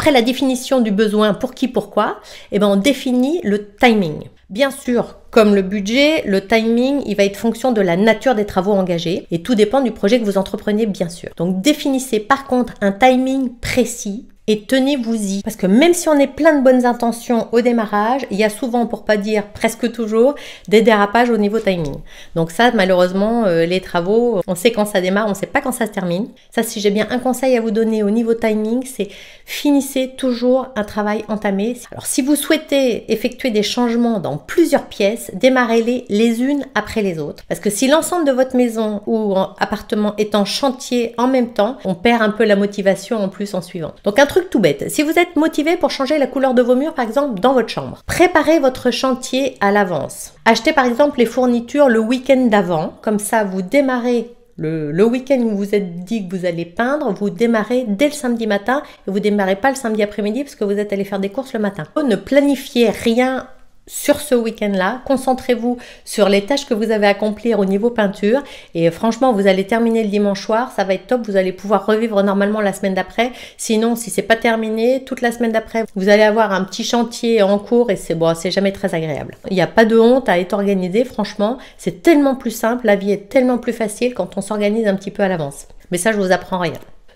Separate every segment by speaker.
Speaker 1: Après la définition du besoin pour qui, pourquoi, eh ben on définit le timing. Bien sûr, comme le budget, le timing, il va être fonction de la nature des travaux engagés et tout dépend du projet que vous entreprenez, bien sûr. Donc définissez par contre un timing précis et tenez-vous-y. Parce que même si on est plein de bonnes intentions au démarrage, il y a souvent, pour pas dire presque toujours, des dérapages au niveau timing. Donc ça, malheureusement, les travaux, on sait quand ça démarre, on sait pas quand ça se termine. Ça, si j'ai bien un conseil à vous donner au niveau timing, c'est finissez toujours un travail entamé. Alors si vous souhaitez effectuer des changements dans plusieurs pièces, démarrez-les les unes après les autres. Parce que si l'ensemble de votre maison ou appartement est en chantier en même temps, on perd un peu la motivation en plus en suivant. Donc un truc tout bête, si vous êtes motivé pour changer la couleur de vos murs par exemple dans votre chambre, préparez votre chantier à l'avance. Achetez par exemple les fournitures le week-end d'avant, comme ça vous démarrez le week-end où vous vous êtes dit que vous allez peindre, vous démarrez dès le samedi matin et vous démarrez pas le samedi après-midi parce que vous êtes allé faire des courses le matin. Ne planifiez rien sur ce week-end-là, concentrez-vous sur les tâches que vous avez à accomplir au niveau peinture et franchement vous allez terminer le dimanche soir, ça va être top, vous allez pouvoir revivre normalement la semaine d'après. Sinon si c'est pas terminé, toute la semaine d'après vous allez avoir un petit chantier en cours et c'est bon, c'est jamais très agréable. Il n'y a pas de honte à être organisé, franchement c'est tellement plus simple, la vie est tellement plus facile quand on s'organise un petit peu à l'avance. Mais ça je vous apprends rien.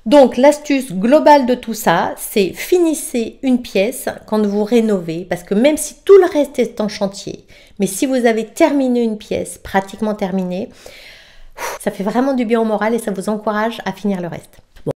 Speaker 1: Donc l'astuce globale de tout ça, c'est finissez une pièce quand vous rénovez, parce que même si tout le reste est en chantier, mais si vous avez terminé une pièce, pratiquement terminée, ça fait vraiment du bien au moral et ça vous encourage à finir le reste.